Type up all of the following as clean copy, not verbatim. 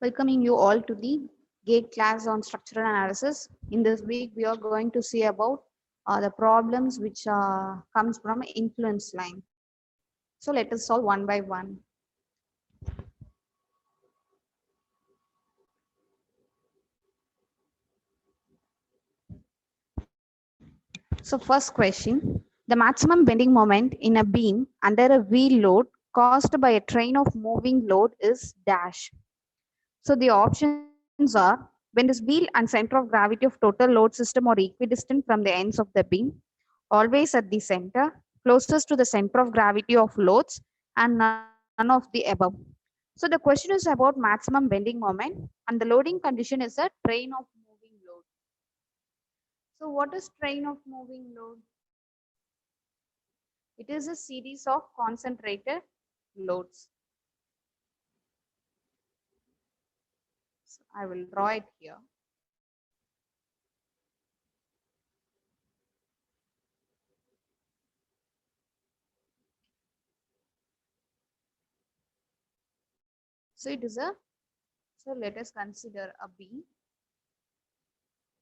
Welcoming you all to the GATE class on structural analysis. In this week, we are going to see about the problems which comes from influence line. So let us solve one by one. So first question, the maximum bending moment in a beam under a wheel load caused by a train of moving load is dash. So the options are when this wheel and center of gravity of total load system are equidistant from the ends of the beam, always at the center, closest to the center of gravity of loads, and none of the above. So the question is about maximum bending moment, and the loading condition is a train of moving load. So what is train of moving load? It is a series of concentrated loads. So I will draw it here. So it is a, so let us consider a beam.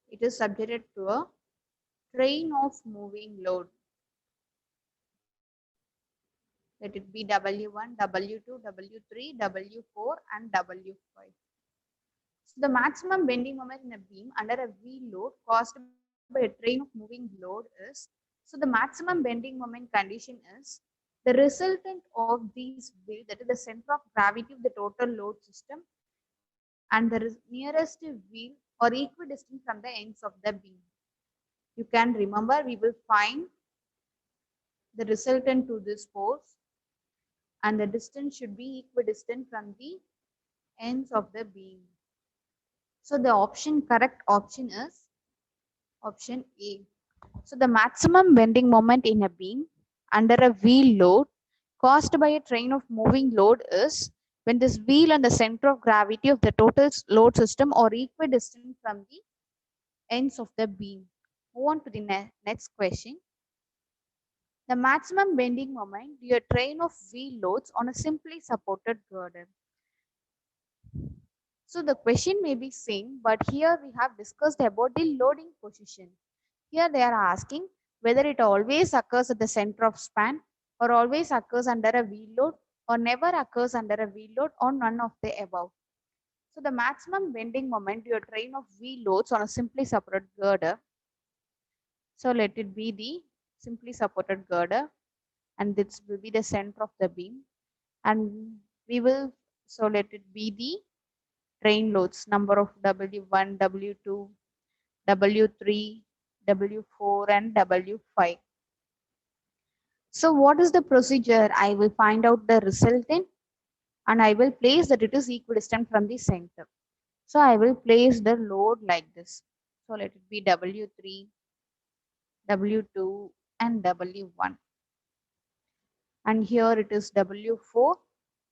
It is subjected to a train of moving load. Let it be W1, W2, W3, W4 and W5. So the maximum bending moment in a beam under a wheel load caused by a train of moving load is, so the maximum bending moment condition is the resultant of these wheel, that is the center of gravity of the total load system, and the nearest wheel or equidistant from the ends of the beam. You can remember, we will find the resultant to this force, and the distance should be equidistant from the ends of the beam. So the correct option is option A. So the maximum bending moment in a beam under a wheel load caused by a train of moving load is when this wheel and the center of gravity of the total load system are equidistant from the ends of the beam. Move on to the next question. The maximum bending moment due to a train of wheel loads on a simply supported girder. So the question may be same, but here we have discussed about the loading position. Here they are asking whether it always occurs at the center of span or always occurs under a wheel load or never occurs under a wheel load or none of the above. So the maximum bending moment due to a train of wheel loads on a simply supported girder. So let it be the simply supported girder, and this will be the center of the beam, and we will, so let it be the train loads number of W1, W2, W3, W4 and W5. So what is the procedure? I will find out the resultant and I will place that it is equidistant from the center. So I will place the load like this. So let it be W3, W2 and W1. And here it is W4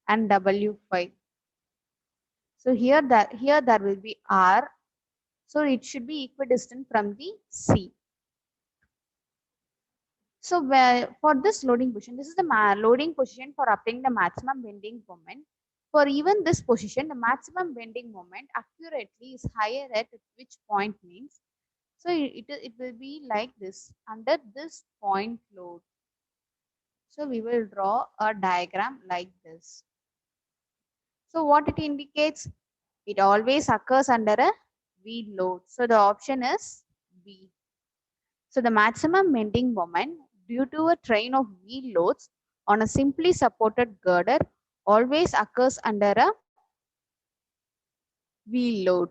and W5. So here there will be R. So it should be equidistant from the C. So for this loading position, this is the loading position for obtaining the maximum bending moment. For even this position, the maximum bending moment accurately is higher at which point means. So it will be like this under this point load. So we will draw a diagram like this. So what it indicates? It always occurs under a wheel load. So the option is B. So the maximum bending moment due to a train of wheel loads on a simply supported girder always occurs under a wheel load.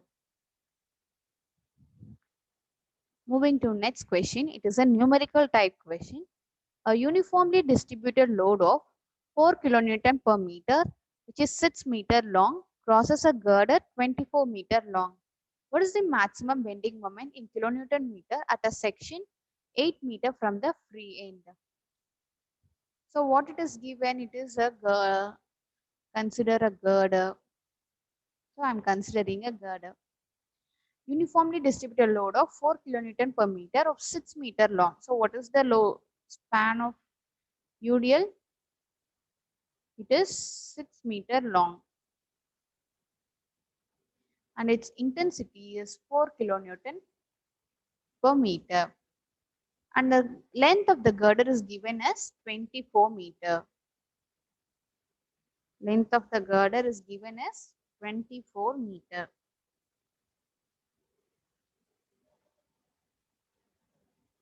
Moving to next question, it is a numerical type question. A uniformly distributed load of 4 kilonewton per meter, which is 6 meter long, crosses a girder 24 meter long. What is the maximum bending moment in kilonewton meter at a section 8 meter from the free end? So what it is given, it is a consider a girder. So I'm considering a girder. Uniformly distributed load of 4 kilonewton per meter of 6 meter long. So what is the low span of UDL? It is 6 meter long. and its intensity is 4 kilonewton per meter. And the length of the girder is given as 24 meter. Length of the girder is given as 24 meter.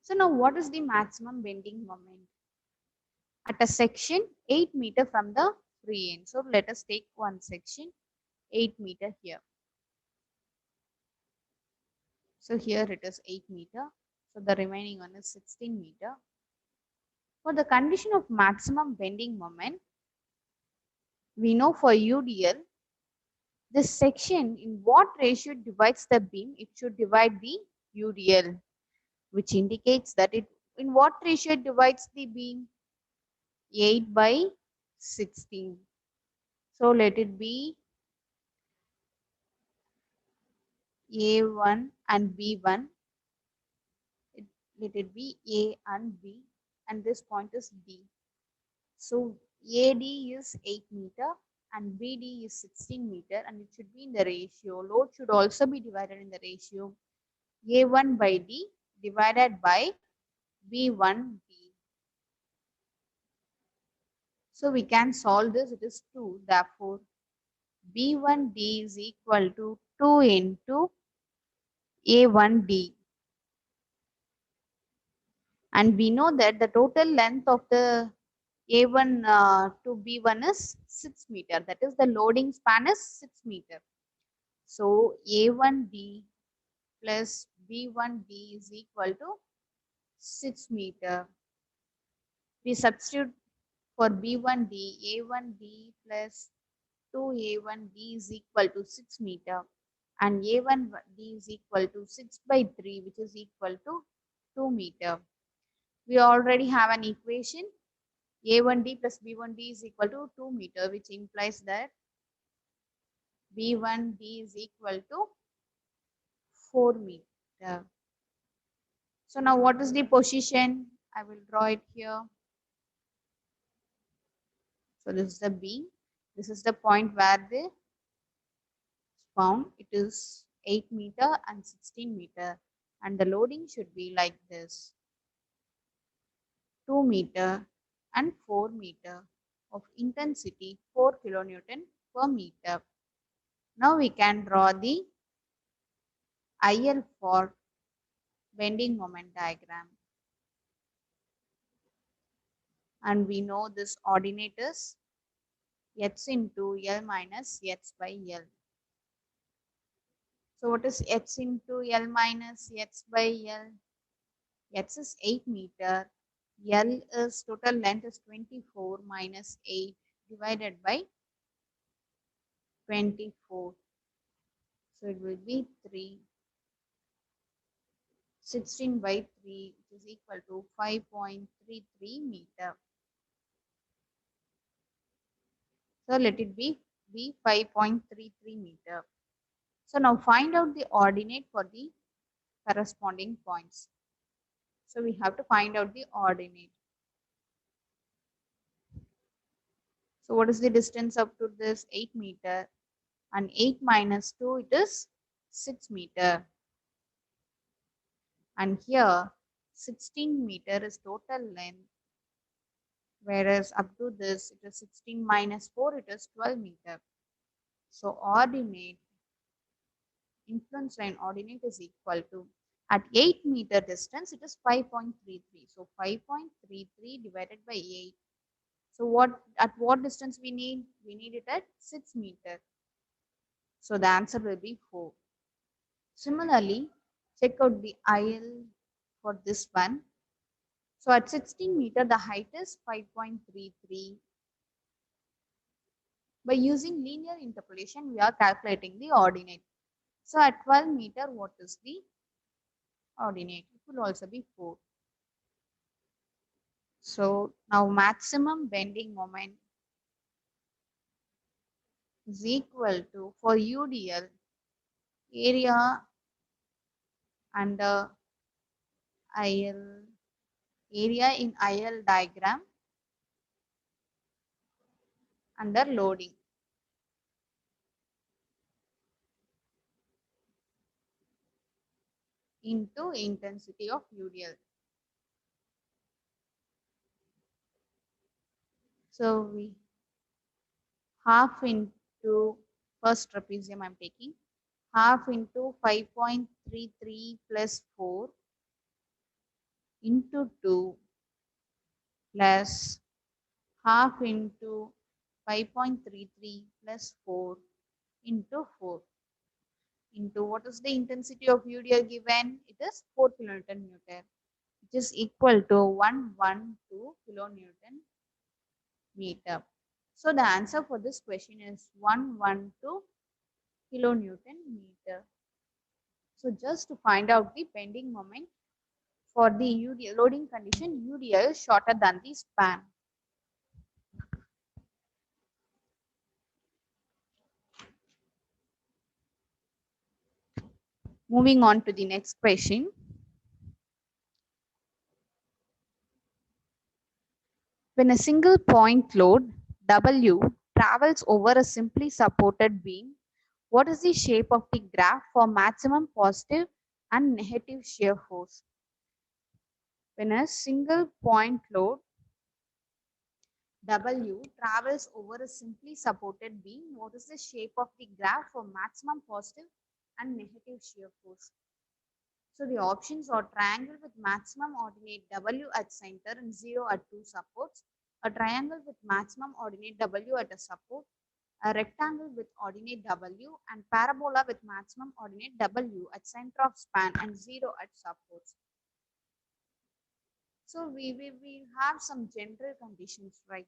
So now what is the maximum bending moment? At a section 8 meter from the free end. So let us take one section 8 meter here. So here it is 8 meter. So the remaining one is 16 meter. For the condition of maximum bending moment, we know for UDL, this section in what ratio divides the beam? It should divide the UDL, which indicates that it in what ratio it divides the beam? 8 by 16. So let it be A1 and B1. Let it be A and B, and this point is D. So AD is 8 meter and BD is 16 meter, and it should be in the ratio. Load should also be divided in the ratio A1 by D divided by B1D. So we can solve this. It is 2. Therefore, B1D is equal to 2 into A1D. And we know that the total length of the A1 to B1 is 6 meter. That is, the loading span is 6 meter. So A1D plus B1D is equal to 6 meter. We substitute for B1D, A1D plus 2A1D is equal to 6 meter, and A1D is equal to 6 by 3, which is equal to 2 meter. We already have an equation. A1D plus B1D is equal to 2 meter, which implies that B1D is equal to 4 meter. So now what is the position? I will draw it here. So this is the B. This is the point where the found. It is 8 meter and 16 meter, and the loading should be like this: 2 meter and 4 meter of intensity 4 kilonewton per meter. Now we can draw the IL for bending moment diagram, and we know this ordinate is h into L minus h by L. So what is h into L minus h by L? H is 8 meter. L is total length is 24 minus 8 divided by 24. So it will be 3. 16 by 3, which is equal to 5.33 meter. So let it be 5.33 meter. So now find out the ordinate for the corresponding points. So we have to find out the ordinate. So what is the distance up to this? 8 meter, and 8 minus 2, it is 6 meter. And here 16 meter is total length, whereas up to this it is 16 minus 4, it is 12 meter. So ordinate, influence line ordinate is equal to, at 8 meter distance it is 5.33. So 5.33 divided by 8. So at what distance we need? We need it at 6 meter. So the answer will be 4. Similarly, check out the IL for this one. So at 16 meter, the height is 5.33. By using linear interpolation, we are calculating the ordinate. So at 12 meter, what is the ordinate? It will also be 4. So now maximum bending moment is equal to, for UDL, area under IL, area in IL diagram under loading. into intensity of UDL. So we half into first trapezium I'm taking, half into 5.33 plus 4 into 2 plus half into 5.33 plus 4 into 4 into what is the intensity of UDL given? It is 4 kilonewton meter, which is equal to 112 kilonewton meter. So the answer for this question is 112 kilonewton meter. So just to find out the bending moment for the UDL loading condition, UDL is shorter than the span. Moving on to the next question. When a single point load W travels over a simply supported beam, what is the shape of the graph for maximum positive and negative shear force? When a single point load W travels over a simply supported beam, what is the shape of the graph for maximum positive and negative shear force? So the options are triangle with maximum ordinate W at center and 0 at two supports, a triangle with maximum ordinate W at a support, a rectangle with ordinate W, and parabola with maximum ordinate W at center of span and 0 at supports. So we have some general conditions, right?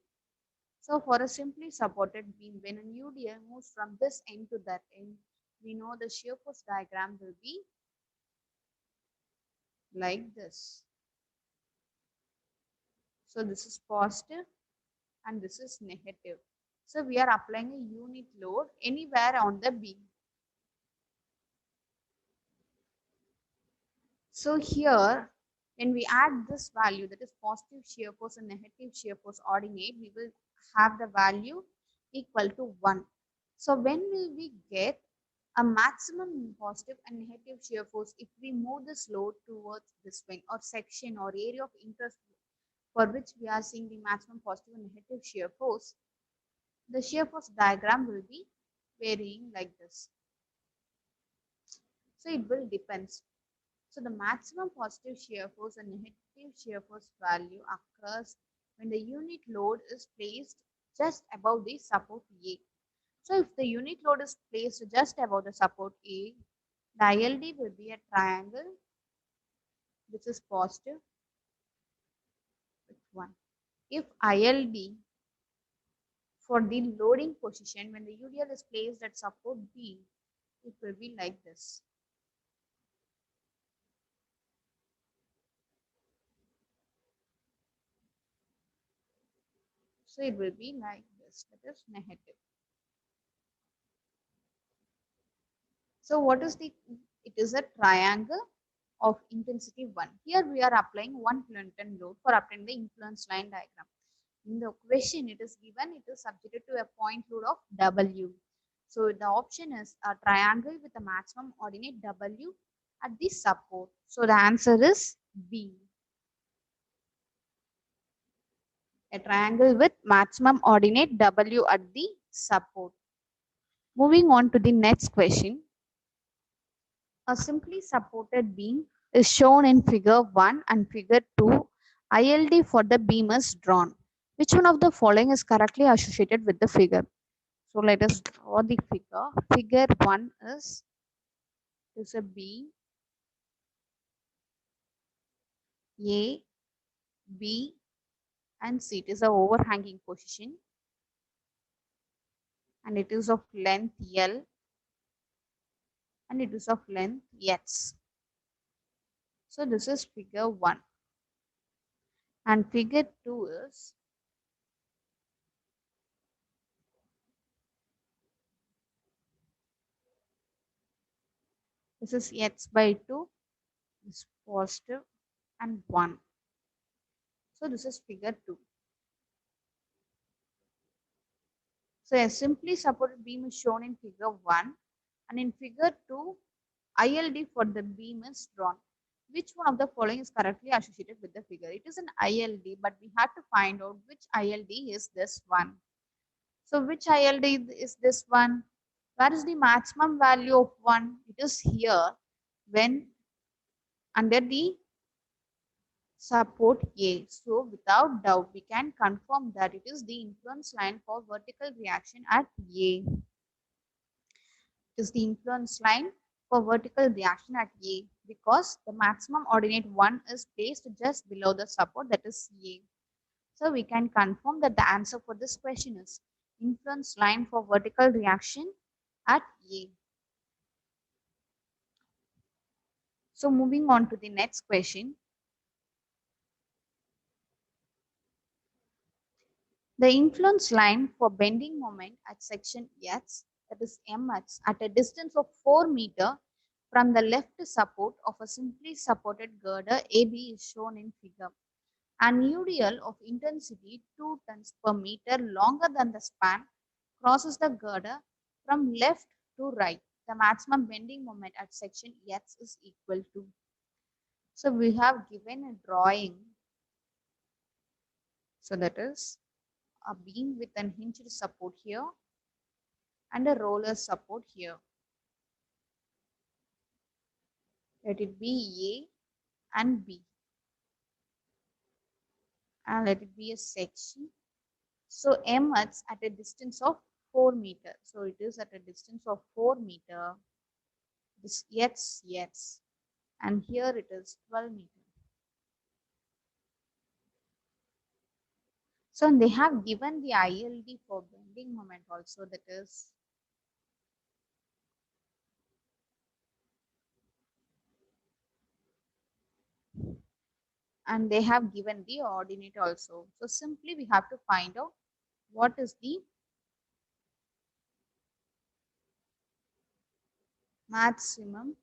So for a simply supported beam, when an UDL moves from this end to that end, we know the shear force diagram will be like this. So this is positive and this is negative. So we are applying a unit load anywhere on the beam. So here, when we add this value, that is positive shear force and negative shear force ordinate, we will have the value equal to 1. So when will we get a maximum positive and negative shear force if we move this load towards this wing or section or area of interest for which we are seeing the maximum positive and negative shear force? The shear force diagram will be varying like this. So it will depends. So the maximum positive shear force and negative shear force value occurs when the unit load is placed just above the support A. So if the unit load is placed just above the support A, the ILD will be a triangle. This is positive with 1. If ILD for the loading position when the UDL is placed at support B, it will be like this. So it will be like this, that is negative. So what is the, it is a triangle of intensity 1. Here we are applying 1 kilonewton load for obtaining the influence line diagram. In the question it is given, it is subjected to a point load of W. So the option is a triangle with a maximum ordinate W at the support. So the answer is B. A triangle with maximum ordinate W at the support. Moving on to the next question. A simply supported beam is shown in figure 1 and figure 2. ILD for the beam is drawn. Which one of the following is correctly associated with the figure? So let us draw the figure. Figure 1 is a beam A, B and C. It is a overhanging position and it is of length L and it is of length X. So this is figure 1. And figure 2 is this is X by 2 is positive and 1. So this is figure 2. So a simply supported beam is shown in figure 1 and in figure 2 ILD for the beam is drawn. Which one of the following is correctly associated with the figure? It is an ILD, but we have to find out which ILD is this one. So which ILD is this one? Where is the maximum value of 1? It is here when under the support A. So without doubt, we can confirm that it is the influence line for vertical reaction at A. Is the influence line for vertical reaction at A because the maximum ordinate 1 is placed just below the support, that is A. So we can confirm that the answer for this question is influence line for vertical reaction at A. So moving on to the next question. The influence line for bending moment at section X, that is MX, at a distance of 4 meter from the left support of a simply supported girder AB is shown in figure. An UDL of intensity 2 tons per meter longer than the span crosses the girder from left to right. The maximum bending moment at section X is equal to. So we have given a drawing. So that is a beam with an hinged support here and a roller support here. Let it be A and B. And let it be a section. So M is at a distance of 4 meter. So it is at a distance of 4 meter. This X, and here it is 12 meter. So they have given the ILD for bending moment also, that is and they have given the ordinate also. So simply we have to find out what is the maximum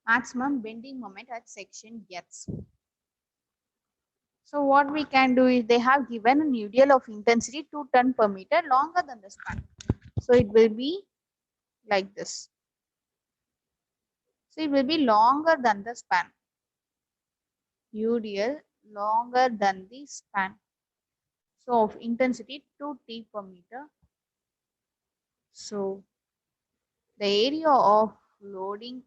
maximum bending moment at section X. So what we can do is they have given an UDL of intensity 2 ton per meter longer than the span. So it will be like this. So it will be longer than the span. UDL longer than the span. So of intensity 2 T per meter. So the area of loading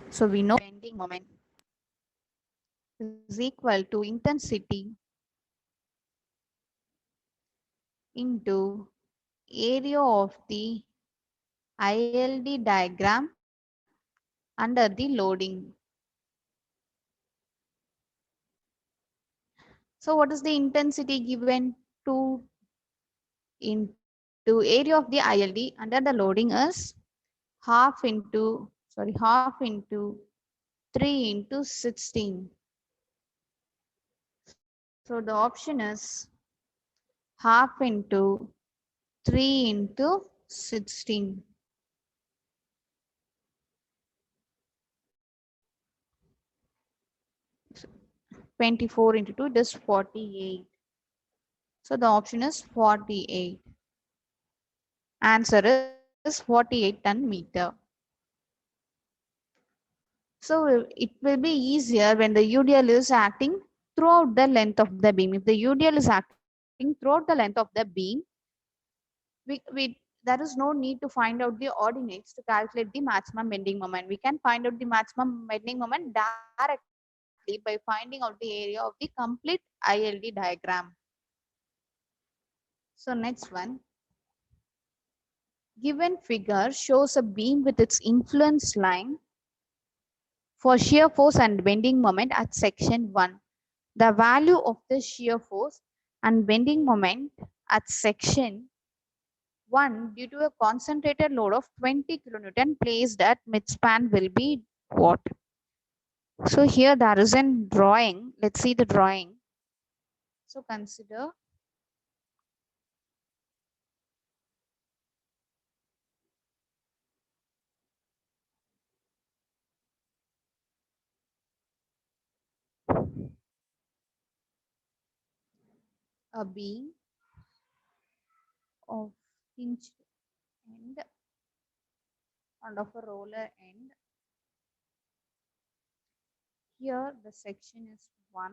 so we know bending moment is equal to intensity into area of the ILD diagram under the loading. So what is the intensity given? 2 into area of the ILD under the loading is half into 3 into 16. So the option is half into 3 into 16. So 24 into 2 is 48. So the option is 48. Answer is 48 ton meter. So it will be easier when the UDL is acting throughout the length of the beam. If the UDL is acting throughout the length of the beam, there is no need to find out the ordinates to calculate the maximum bending moment. We can find out the maximum bending moment directly by finding out the area of the complete ILD diagram. So next one. Given figure shows a beam with its influence line for shear force and bending moment at section 1. The value of the shear force and bending moment at section 1 due to a concentrated load of 20 kilonewton placed at midspan will be what? So here there is a drawing. Let's see the drawing. So consider a beam of hinged end and of a roller end. Here the section is 1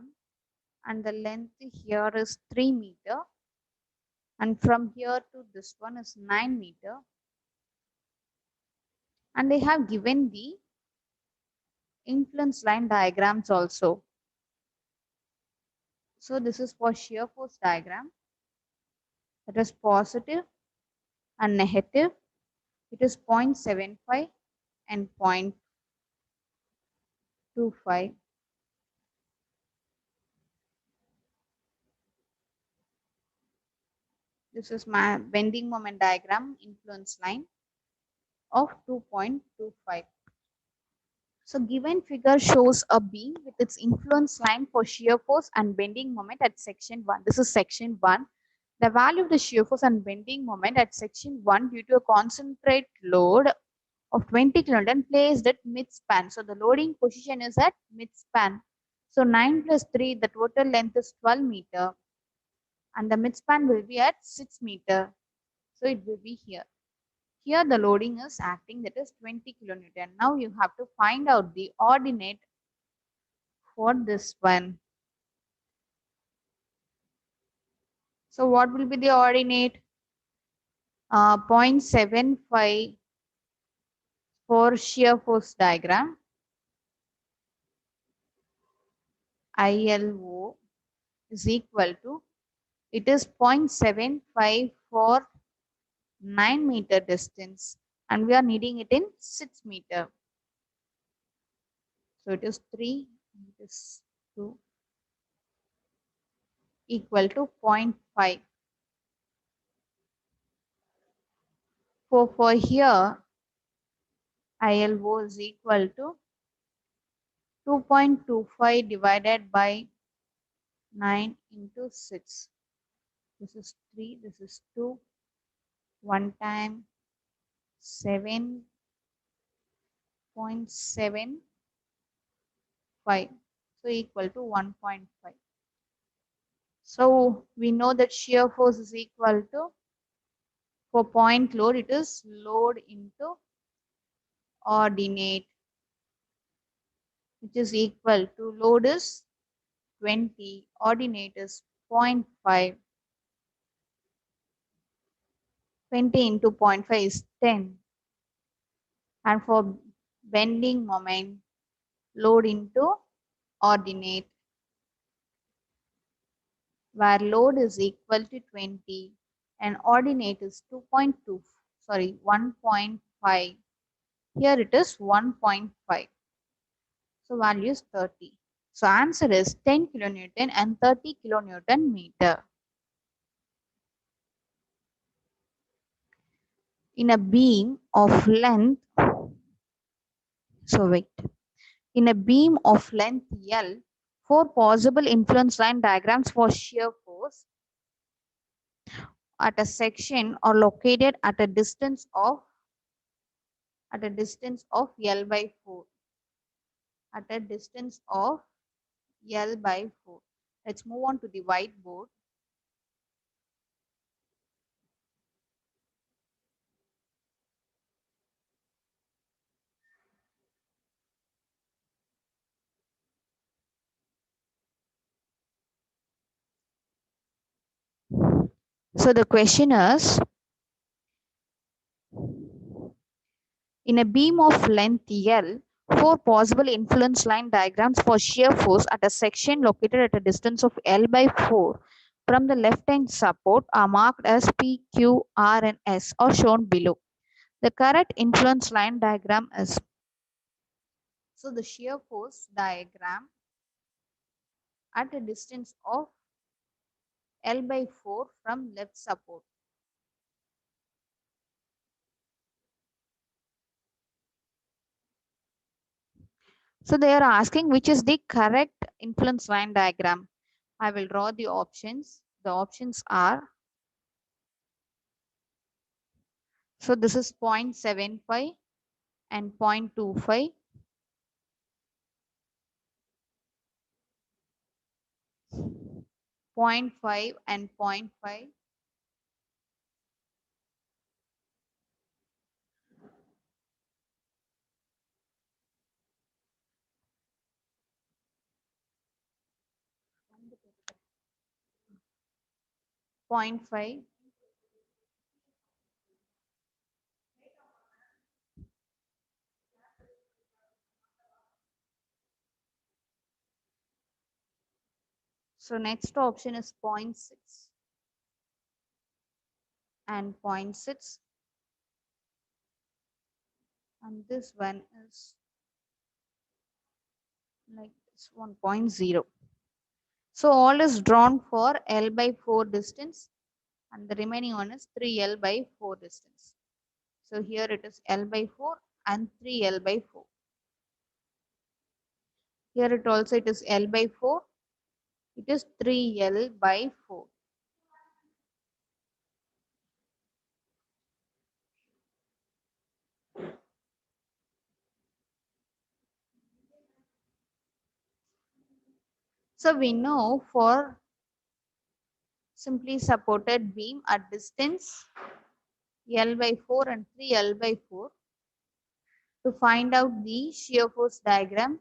and the length here is 3 meter, and from here to this one is 9 meter, and they have given the influence line diagrams also. So this is for shear force diagram. It is positive and negative. It is 0.75 and 0.25. This is my bending moment diagram influence line of 2.25. So given figure shows a beam with its influence line for shear force and bending moment at section 1. This is section 1. The value of the shear force and bending moment at section 1 due to a concentrate load of 20 kilonewton placed at mid-span. So the loading position is at mid-span. So 9 plus 3, the total length is 12 meter. And the mid-span will be at 6 meter. So it will be here. Here the loading is acting, that is 20 kilonewton. Now you have to find out the ordinate for this one. So what will be the ordinate? 0.75 for shear force diagram. ILO is equal to, it is 0.75 for 9 meter distance, and we are needing it in 6 meter. So it is 3, it is 2, equal to 0.5. For here, ILO is equal to 2.25 divided by 9 into 6. This is 3, this is 2, 1 time 7.75, so equal to 1.5. So we know that shear force is equal to, for point load, it is load into ordinate, which is equal to, load is 20, ordinate is 0.5. 20 into 0.5 is 10. And for bending moment, load into ordinate, where load is equal to 20 and ordinate is 1.5. Here it is 1.5. So value is 30. So answer is 10 kilonewton and 30 kilonewton meter. In a beam of length, in a beam of length L, 4 possible influence line diagrams for shear force at a section are located at a distance of L by 4. At a distance of L by 4. Let's move on to the whiteboard. So the question is, in a beam of length L, 4 possible influence line diagrams for shear force at a section located at a distance of L by 4 from the left hand support are marked as P, Q, R and S or shown below. The correct influence line diagram is, so the shear force diagram at a distance of L by 4 from left support. So they are asking which is the correct influence line diagram. I will draw the options. The options are, so this is 0.75 and 0.25. 0.5 and 0.5. Point 0.5. So next option is 0.6 and 0.6, and this one is like this 1.0. So all is drawn for L by 4 distance, and the remaining one is 3L by 4 distance. So here it is L by 4 and 3L by 4. Here it is L by 4. It is 3L by 4. So we know for simply supported beam at distance L by 4 and 3L by 4, to find out the shear force diagram,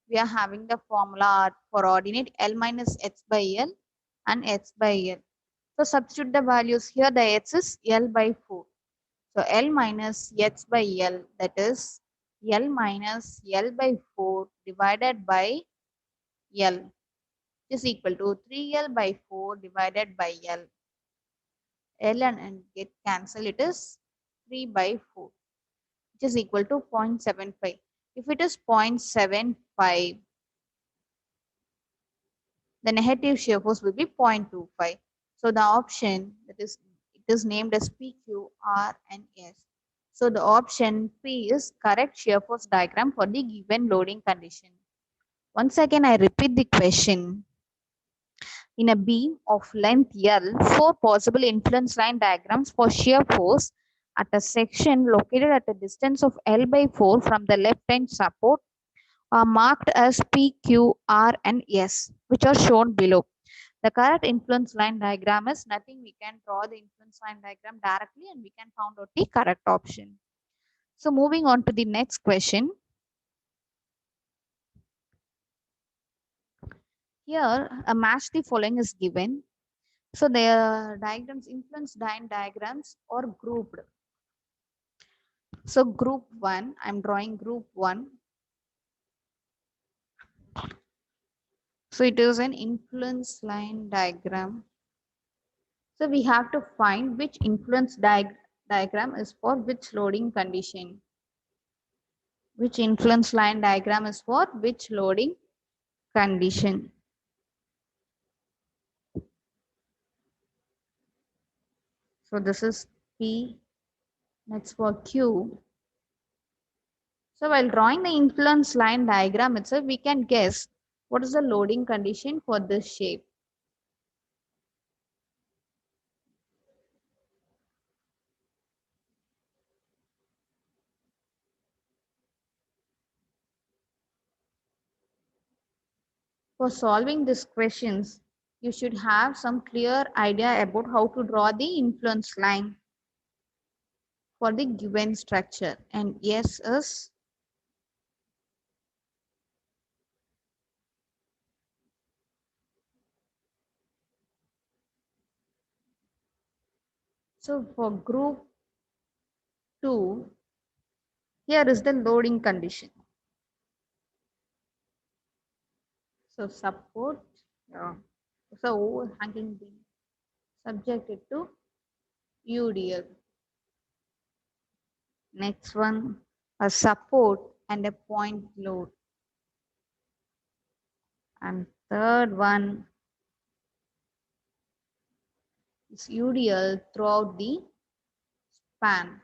we are having the formula for ordinate L minus H by L and H by L. So substitute the values here. The H is L by 4. So L minus H by L, that is L minus L by 4 divided by L, is equal to 3L by 4 divided by L. L and get cancel, it is 3 by 4, which is equal to 0.75. If it is 0.75, the negative shear force will be 0.25. So the option that is, it is named as P, Q, R, and S. So the option P is correct shear force diagram for the given loading condition. Once again, I repeat the question. In a beam of length L, 4 possible influence line diagrams for shear force at a section located at a distance of L by 4 from the left end support are marked as P, Q, R, and S, which are shown below. The correct influence line diagram is nothing. We can draw the influence line diagram directly and we can find out the correct option. So moving on to the next question. Here, a match the following is given. So the diagrams, influence line diagrams are grouped. So group 1, I'm drawing group 1. So it is an influence line diagram. So we have to find which influence diagram is for which loading condition. Which influence line diagram is for which loading condition. So this is P. Next for Q. So while drawing the influence line diagram itself, we can guess what is the loading condition for this shape. For solving these questions, you should have some clear idea about how to draw the influence line for the given structure. And S is so for group 2, here is the loading condition. So support, so overhanging beam subjected to UDL. Next one, a support and a point load. And third one is UDL throughout the span.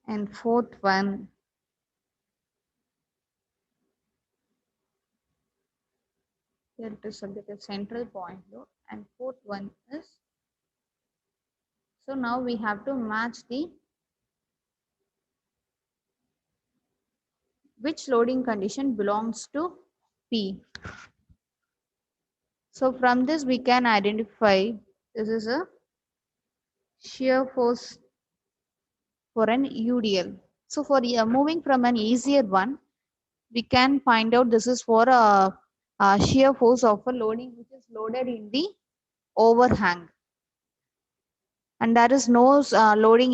And fourth one here to subject a central point load. And fourth one is, so now we have to match the which loading condition belongs to P. So from this we can identify this is a shear force for an UDL. So for moving from an easier one, we can find out this is for a shear force of a loading which is loaded in the overhang, and there is no loading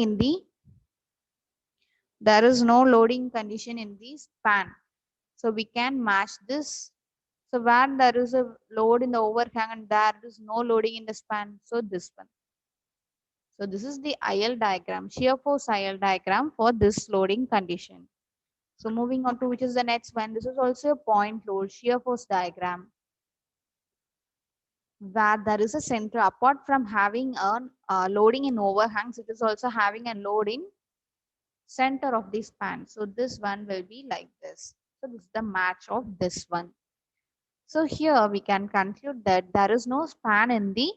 condition in the span. So we can match this. So where there is a load in the overhang and there is no loading in the span, so this one. So this is the IL diagram, shear force IL diagram for this loading condition. So moving on to which is the next one. This is also a point load shear force diagram where there is a center. Apart from having a loading in overhangs, it is also having a load in center of the span. So this one will be like this. So this is the match of this one. So here we can conclude that there is no span in the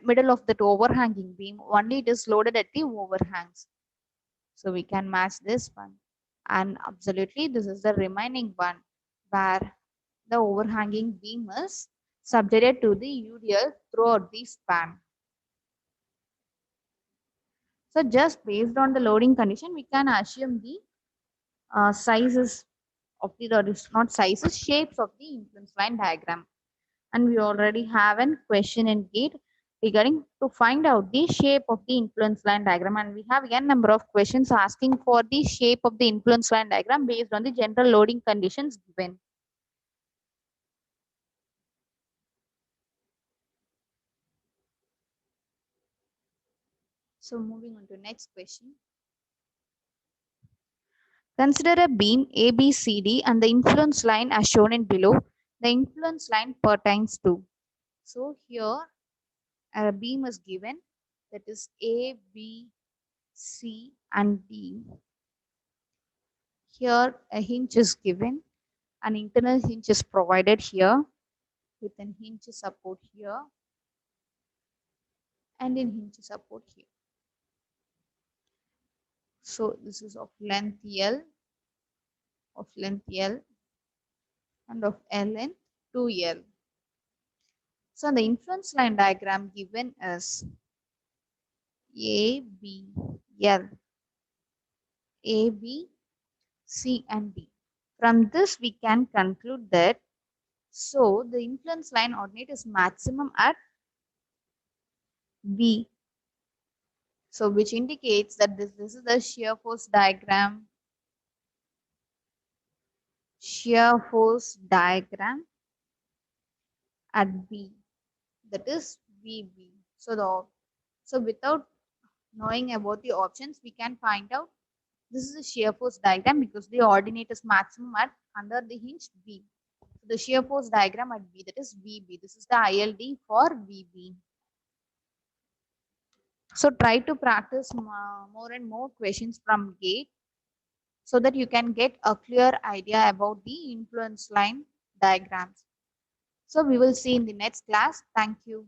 middle of that overhanging beam. Only it is loaded at the overhangs. So we can match this one. And absolutely this is the remaining one where the overhanging beam is subjected to the UDL throughout the span. So just based on the loading condition, we can assume the sizes of the, or it's not sizes, shapes of the influence line diagram. And we already have a question in GATE regarding to find out the shape of the influence line diagram, and we have n number of questions asking for the shape of the influence line diagram based on the general loading conditions given. So moving on to next question. Consider a beam ABCD and the influence line as shown in below. The influence line pertains to. So here a beam is given, that is A, B, C and D. Here a hinge is given, an internal hinge is provided here with an hinge support here and a hinge support here. So this is of length L, and of L length 2L. So the influence line diagram given is A, B, L, A, B, C and D. From this we can conclude that so the influence line ordinate is maximum at B. So which indicates that this is the shear force diagram. Shear force diagram at B, that is VB. So without knowing about the options, we can find out this is a shear force diagram because the ordinate is maximum at under the hinge B. So the shear force diagram at B, that is VB. This is the ILD for VB. So try to practice more and more questions from GATE so that you can get a clear idea about the influence line diagrams. So we will see in the next class. Thank you.